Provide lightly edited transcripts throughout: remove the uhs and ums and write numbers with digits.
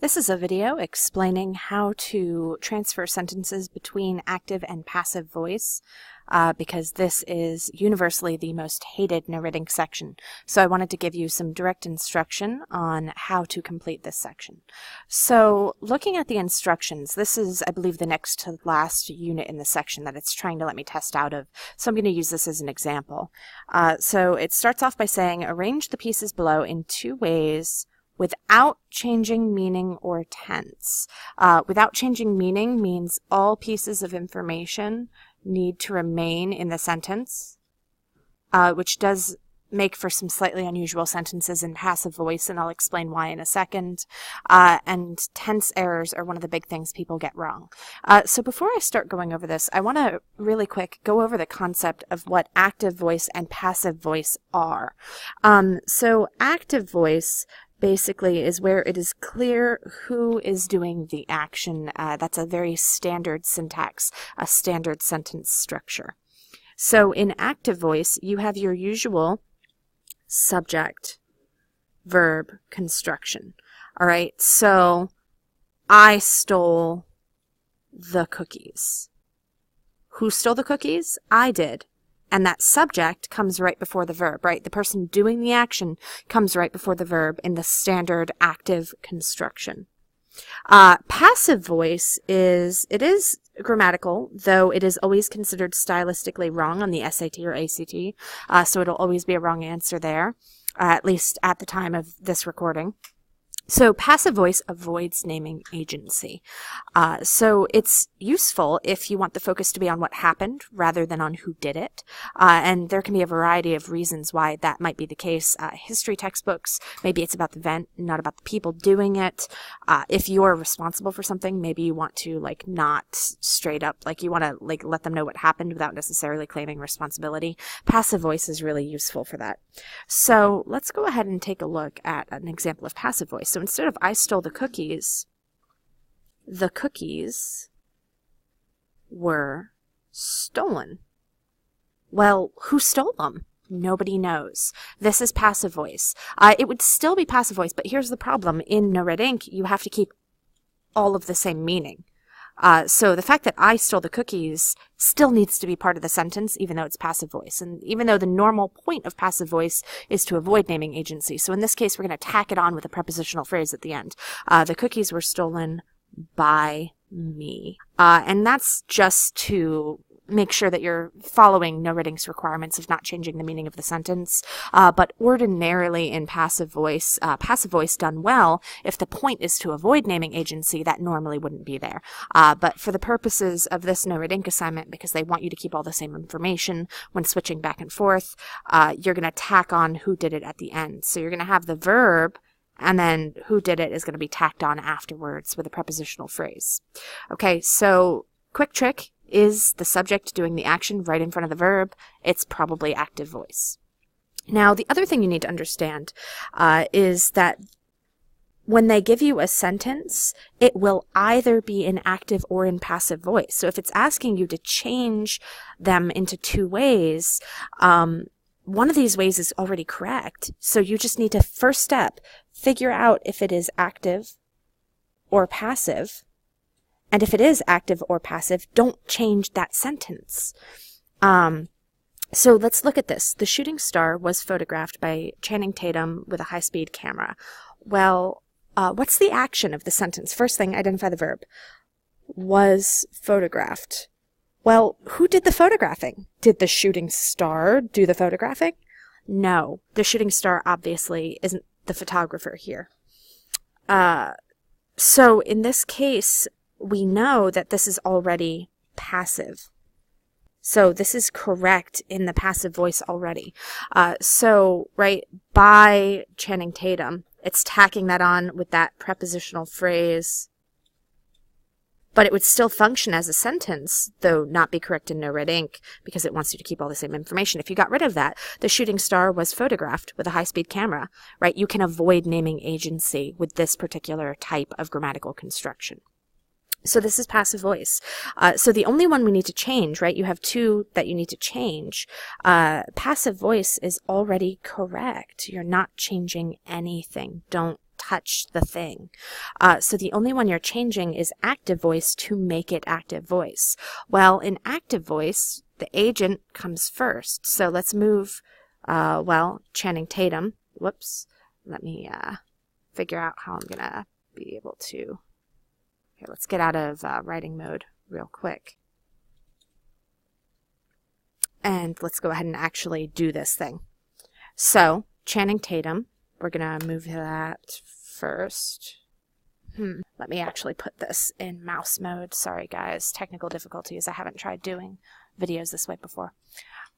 This is a video explaining how to transfer sentences between active and passive voice because this is universally the most hated narrating section. So I wanted to give you some direct instruction on how to complete this section. So looking at the instructions, this is, I believe, the next to last unit in the section that it's trying to let me test out of. So I'm going to use this as an example. So it starts off by saying, arrange the pieces below in two ways without changing meaning or tense. Without changing meaning means all pieces of information need to remain in the sentence, which does make for some slightly unusual sentences in passive voice, and I'll explain why in a second. And tense errors are one of the big things people get wrong. So before I start going over this, I want to really quick go over the concept of what active voice and passive voice are. So active voice basically is where it is clear who is doing the action. That's a very standard syntax, a standard sentence structure. So in active voice, you have your usual subject, verb construction. All right, so I stole the cookies. Who stole the cookies? I did. And that subject comes right before the verb, right? The person doing the action comes right before the verb in the standard active construction. Passive voice is grammatical, though it is always considered stylistically wrong on the SAT or ACT, so it'll always be a wrong answer there, at least at the time of this recording. So passive voice avoids naming agency. So it's useful if you want the focus to be on what happened rather than on who did it. And there can be a variety of reasons why that might be the case. History textbooks, maybe it's about the event, not about the people doing it. If you're responsible for something, maybe you want to not straight up, you want to let them know what happened without necessarily claiming responsibility. Passive voice is really useful for that. So let's go ahead and take a look at an example of passive voice. So instead of I stole the cookies were stolen. Well, who stole them? Nobody knows. This is passive voice. It would still be passive voice, but here's the problem. In narrating, you have to keep all of the same meaning. So the fact that I stole the cookies still needs to be part of the sentence, even though it's passive voice. And even though the normal point of passive voice is to avoid naming agency. So in this case, we're going to tack it on with a prepositional phrase at the end. The cookies were stolen by me. And that's just to make sure that you're following narrating's requirements of not changing the meaning of the sentence. But ordinarily in passive voice done well, if the point is to avoid naming agency, that normally wouldn't be there. But for the purposes of this narrating assignment, because they want you to keep all the same information when switching back and forth, you're going to tack on who did it at the end. So you're going to have the verb, and then who did it is going to be tacked on afterwards with a prepositional phrase. Okay, so quick trick. Is the subject doing the action right in front of the verb? It's probably active voice. Now, the other thing you need to understand is that when they give you a sentence, it will either be in active or in passive voice. So if it's asking you to change them into two ways, one of these ways is already correct. So you just need to, first step, figure out if it is active or passive. And if it is active or passive, don't change that sentence. So let's look at this. The shooting star was photographed by Channing Tatum with a high-speed camera. Well, what's the action of the sentence? First thing, identify the verb. Was photographed. Well, who did the photographing? Did the shooting star do the photographing? No. The shooting star obviously isn't the photographer here. So in this case, we know that this is already passive. So this is correct in the passive voice already. So, right, by Channing Tatum, it's tacking that on with that prepositional phrase. But it would still function as a sentence, though not be correct in narrating because it wants you to keep all the same information. If you got rid of that, the shooting star was photographed with a high-speed camera, right? You can avoid naming agency with this particular type of grammatical construction. So this is passive voice. So the only one we need to change, right? You have two that you need to change. Passive voice is already correct. You're not changing anything. Don't touch the thing. So the only one you're changing is active voice to make it active voice. Well, in active voice, the agent comes first. So let's move, Channing Tatum. Whoops. Let me figure out how I'm going to be able to. Okay, let's get out of writing mode real quick. And let's go ahead and actually do this thing. So, Channing Tatum, we're going to move that first. Let me actually put this in mouse mode. Sorry guys, technical difficulties. I haven't tried doing videos this way before.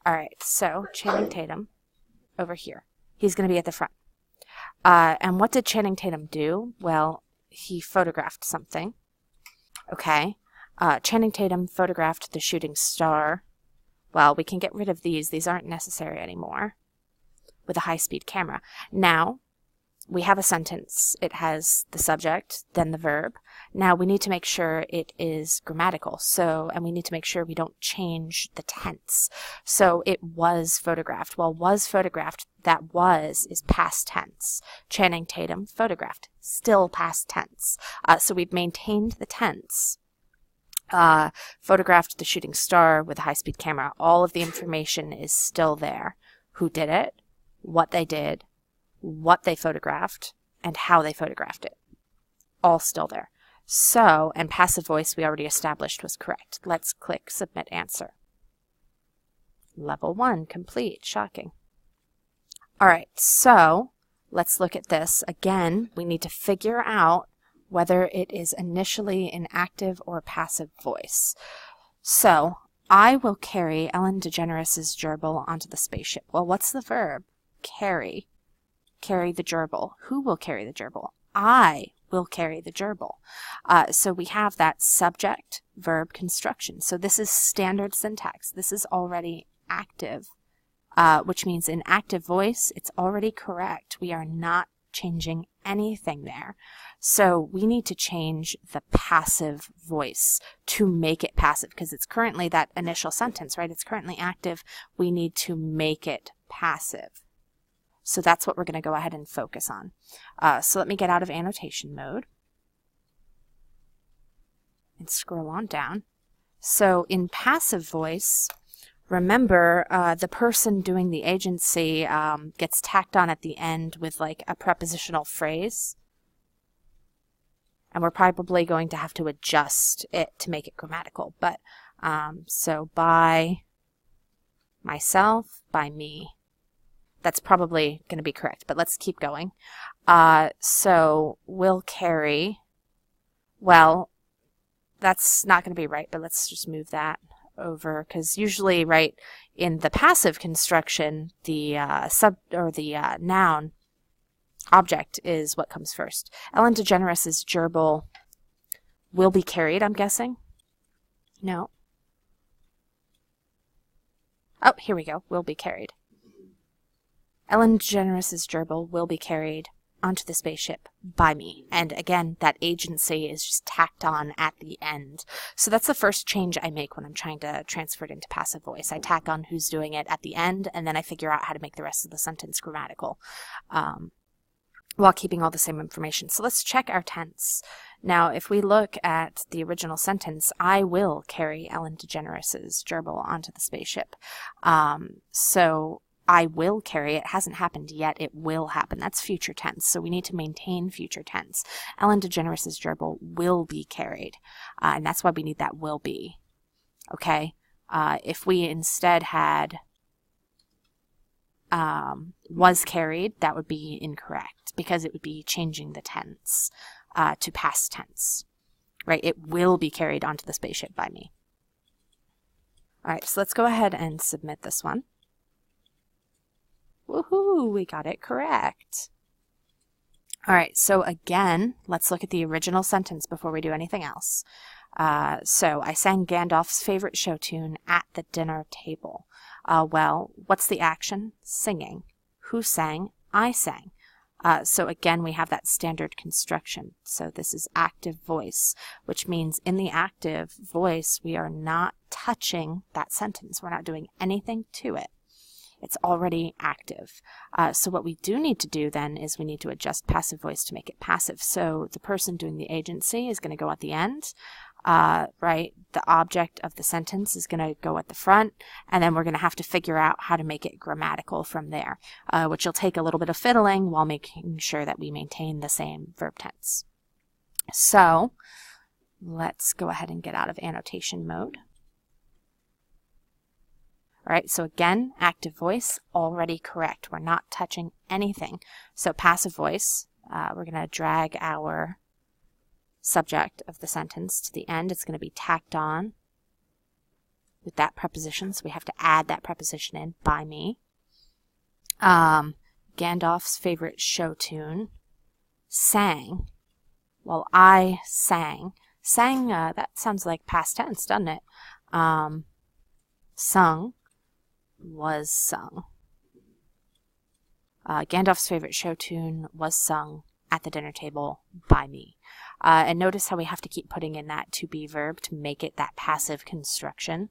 Alright, so Channing Tatum over here. He's going to be at the front. And what did Channing Tatum do? Well, he photographed something. Okay. Channing Tatum photographed the shooting star. Well, we can get rid of these. These aren't necessary anymore with a high-speed camera. Now, we have a sentence. It has the subject, then the verb. Now, we need to make sure it is grammatical. And we need to make sure we don't change the tense. So, it was photographed. Well, was photographed, that was is past tense. Channing Tatum photographed, still past tense. So, we've maintained the tense. Photographed the shooting star with a high-speed camera. All of the information is still there. Who did it? What they did, what they photographed, and how they photographed it. All still there. So, and passive voice we already established was correct. Let's click Submit Answer. Level 1 complete. Shocking. Alright, so let's look at this. Again, we need to figure out whether it is initially an active or passive voice. So, I will carry Ellen DeGeneres' gerbil onto the spaceship. Well, what's the verb? Carry. Carry the gerbil. Who will carry the gerbil? I will carry the gerbil. So we have that subject verb construction. So this is standard syntax. This is already active, which means in active voice, it's already correct. We are not changing anything there. So we need to change the passive voice to make it passive because it's currently that initial sentence, right? It's currently active. We need to make it passive. So that's what we're going to go ahead and focus on. So let me get out of annotation mode and scroll on down. So in passive voice, remember the person doing the agency gets tacked on at the end with like a prepositional phrase. And we're probably going to have to adjust it to make it grammatical. But so by myself, by me. That's probably going to be correct, but let's keep going. So will carry, well, that's not going to be right, but let's just move that over because usually, right, in the passive construction, the noun object is what comes first. Ellen DeGeneres' gerbil will be carried, I'm guessing. No. Oh, here we go. Will be carried. Ellen DeGeneres' gerbil will be carried onto the spaceship by me. And again, that agency is just tacked on at the end. So that's the first change I make when I'm trying to transfer it into passive voice. I tack on who's doing it at the end, and then I figure out how to make the rest of the sentence grammatical while keeping all the same information. So let's check our tense. Now, if we look at the original sentence, I will carry Ellen DeGeneres' gerbil onto the spaceship. So I will carry it hasn't happened yet. It will happen. That's future tense. So we need to maintain future tense. Ellen DeGeneres' gerbil will be carried. And that's why we need that will be. Okay? If we instead had was carried, that would be incorrect because it would be changing the tense to past tense. Right? It will be carried onto the spaceship by me. All right, so let's go ahead and submit this one. Woohoo, we got it correct. All right, so again, let's look at the original sentence before we do anything else. So I sang Gandalf's favorite show tune at the dinner table. Well, what's the action? Singing. Who sang? I sang. So again, we have that standard construction. So this is active voice, which means in the active voice, we are not touching that sentence. We're not doing anything to it. It's already active. So what we do need to do then is we need to adjust passive voice to make it passive. So the person doing the agency is going to go at the end, right? The object of the sentence is going to go at the front, and then we're going to have to figure out how to make it grammatical from there, which will take a little bit of fiddling while making sure that we maintain the same verb tense. So let's go ahead and get out of annotation mode. All right, so again, active voice, already correct. We're not touching anything. So passive voice, we're going to drag our subject of the sentence to the end. It's going to be tacked on with that preposition, so we have to add that preposition in, by me. Gandalf's favorite show tune, sang. Well, I sang. Sang, that sounds like past tense, doesn't it? Sung was sung. Gandalf's favorite show tune was sung at the dinner table by me. And notice how we have to keep putting in that to be verb to make it that passive construction.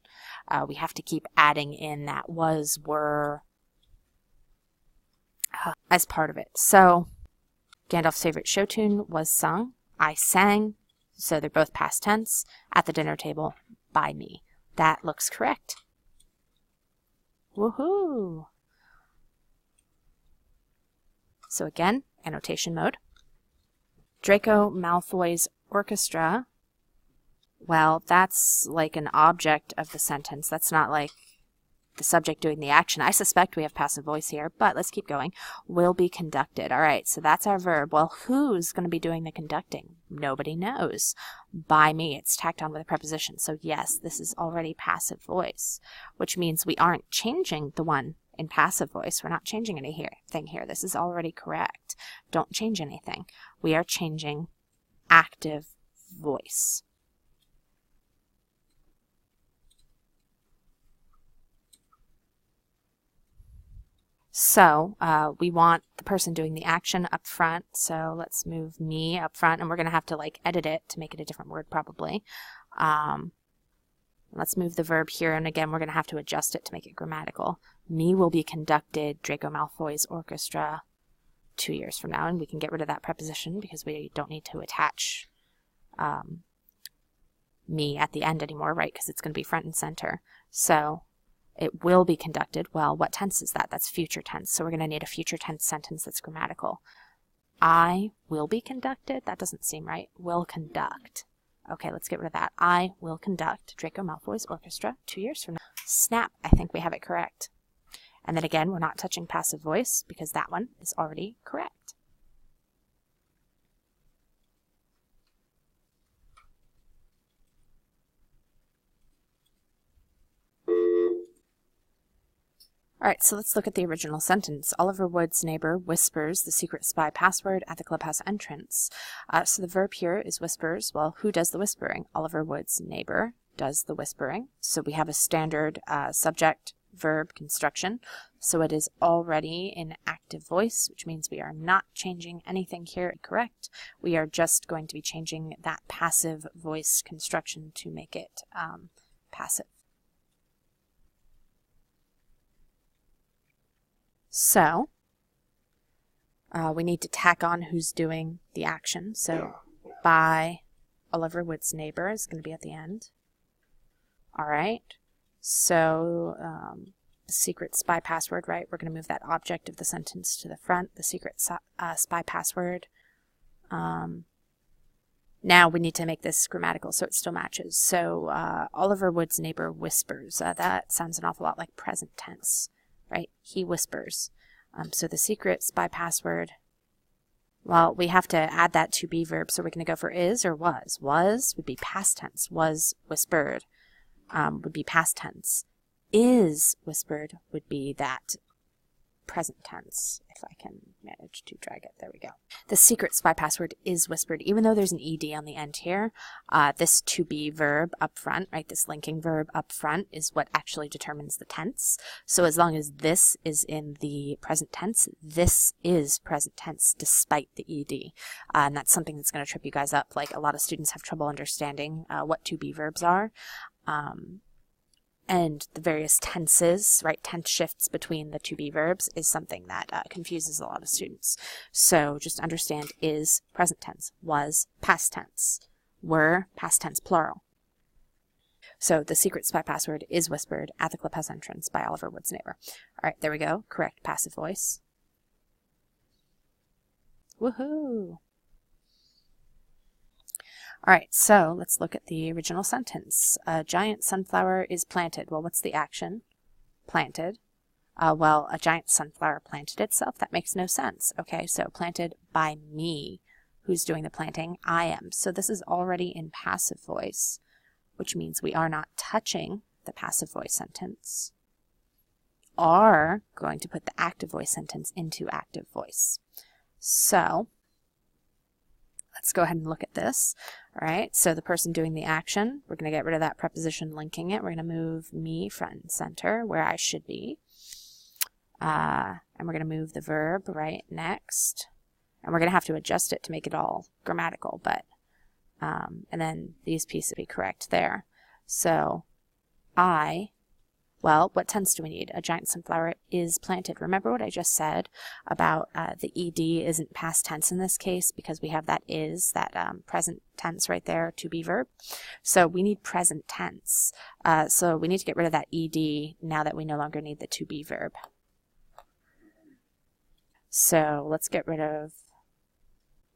We have to keep adding in that was, were, as part of it. So Gandalf's favorite show tune was sung. I sang. So they're both past tense, at the dinner table by me. That looks correct. Woohoo! So again, annotation mode. Draco Malfoy's orchestra. Well, that's like an object of the sentence. That's not like the subject doing the action. I suspect we have passive voice here, but let's keep going. Will be conducted. All right, so that's our verb. Well, who's going to be doing the conducting? Nobody knows. By me. It's tacked on with a preposition. So yes, this is already passive voice, which means we aren't changing the one in passive voice. We're not changing anything here. This is already correct. Don't change anything. We are changing active voice. So we want the person doing the action up front. So let's move me up front, and we're going to have to like edit it to make it a different word probably. Let's move the verb here, and again we're going to have to adjust it to make it grammatical. Me will be conducted Draco Malfoy's orchestra 2 years from now, and we can get rid of that preposition because we don't need to attach me at the end anymore, right? Because it's going to be front and center. So it will be conducted. Well, what tense is that? That's future tense. So we're going to need a future tense sentence that's grammatical. I will be conducted? That doesn't seem right. Will conduct. Okay, let's get rid of that. I will conduct Draco Malfoy's orchestra 2 years from now. Snap, I think we have it correct. And then again, we're not touching passive voice because that one is already correct. Alright, so let's look at the original sentence. Oliver Wood's neighbor whispers the secret spy password at the clubhouse entrance. So the verb here is whispers. Well, who does the whispering? Oliver Wood's neighbor does the whispering. So we have a standard subject-verb construction. So it is already in active voice, which means we are not changing anything here. Correct. We are just going to be changing that passive voice construction to make it passive. So we need to tack on who's doing the action. So by Oliver Wood's neighbor is going to be at the end. All right. So the secret spy password, right? We're going to move that object of the sentence to the front, the secret spy password. Now we need to make this grammatical so it still matches. So Oliver Wood's neighbor whispers. That sounds an awful lot like present tense. Right? He whispers. So the secret spy password, well, we have to add that to be verb, so we're going to go for is or was. Was would be past tense. Was whispered would be past tense. Is whispered would be that present tense, if I can manage to drag it. There we go. The secret spy password is whispered, even though there's an ed on the end here. This to be verb up front, right? This linking verb up front is what actually determines the tense. So as long as this is in the present tense, this is present tense despite the ed. And that's something that's going to trip you guys up. Like a lot of students have trouble understanding what to be verbs are. and the various tenses, right, tense shifts between the to be verbs is something that confuses a lot of students. So just understand is present tense, was past tense, were past tense plural. So the secret spy password is whispered at the clubhouse entrance by Oliver Wood's neighbor. All right, there we go. Correct passive voice. Woohoo! All right, so let's look at the original sentence. A giant sunflower is planted. Well, what's the action? Planted. Well, a giant sunflower planted itself? That makes no sense. Okay, so planted by me. Who's doing the planting? I am. So this is already in passive voice, which means we are not touching the passive voice sentence. Are going to put the active voice sentence into active voice. So let's go ahead and look at this. All right, so the person doing the action, we're going to get rid of that preposition linking it. We're going to move me front and center where I should be. And we're going to move the verb right next. And we're going to have to adjust it to make it all grammatical, but and then these pieces will be correct there. So well, what tense do we need? A giant sunflower is planted. Remember what I just said about the ed isn't past tense in this case because we have that is, that present tense right there, to be verb. So we need present tense. So we need to get rid of that ed now that we no longer need the to be verb. So let's get rid of,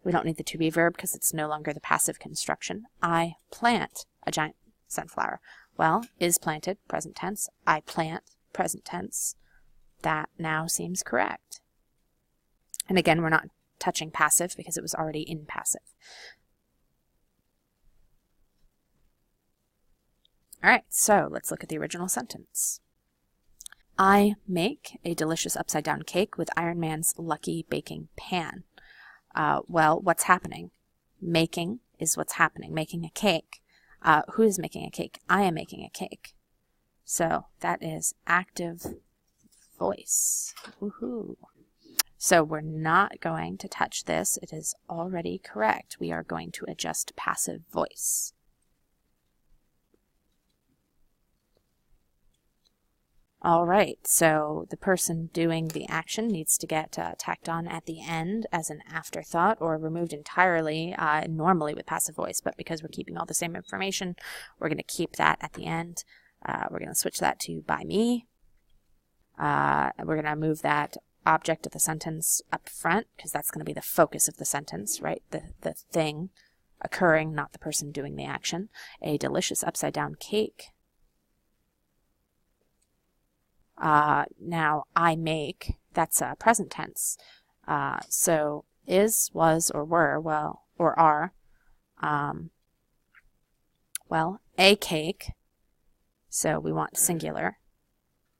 we don't need the to be verb because it's no longer the passive construction. I plant a giant sunflower. Well, is planted, present tense. I plant, present tense. That now seems correct. And again, we're not touching passive because it was already in passive. All right, so let's look at the original sentence. I make a delicious upside-down cake with Iron Man's lucky baking pan. Well, what's happening? Making is what's happening, making a cake. Who is making a cake? I am making a cake. So that is active voice. Woohoo! So we're not going to touch this. It is already correct. We are going to adjust passive voice. All right, so the person doing the action needs to get tacked on at the end as an afterthought or removed entirely normally with passive voice, but because we're keeping all the same information, we're going to keep that at the end. We're going to switch that to by me. We're going to move that object of the sentence up front because that's going to be the focus of the sentence, right? The thing occurring, not the person doing the action. A delicious upside-down cake. Now, I make, that's present tense. So is, was, or were, well, or are. Well, a cake, so we want singular,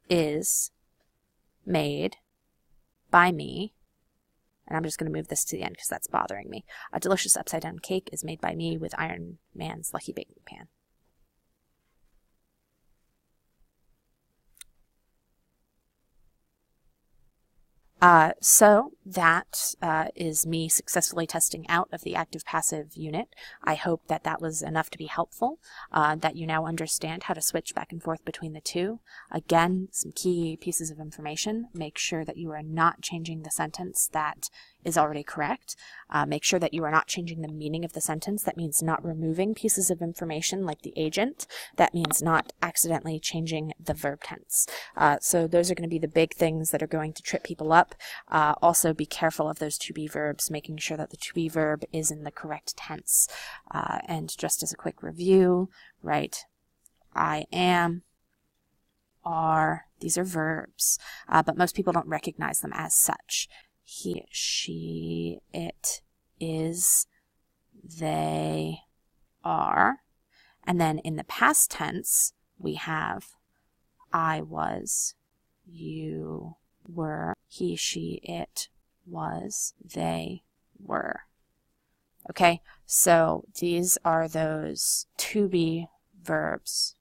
is made by me. And I'm just going to move this to the end because that's bothering me. A delicious upside-down cake is made by me with Iron Man's lucky baking pan. So that is me successfully testing out of the active-passive unit. I hope that that was enough to be helpful, that you now understand how to switch back and forth between the two. Again, some key pieces of information. Make sure that you are not changing the sentence that is already correct. Make sure that you are not changing the meaning of the sentence. That means not removing pieces of information like the agent. That means not accidentally changing the verb tense. So those are going to be the big things that are going to trip people up. Also be careful of those to be verbs, making sure that the to be verb is in the correct tense. And just as a quick review, right, I am, are, these are verbs, but most people don't recognize them as such. He, she, it, is, they, are. And then in the past tense, we have I was, you were, he, she, it was, they were. Okay, so these are those to be verbs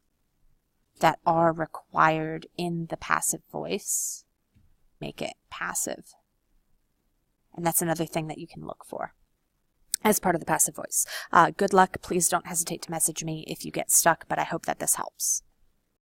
that are required in the passive voice. Make it passive. And that's another thing that you can look for as part of the passive voice. Good luck. Please don't hesitate to message me if you get stuck, but I hope that this helps.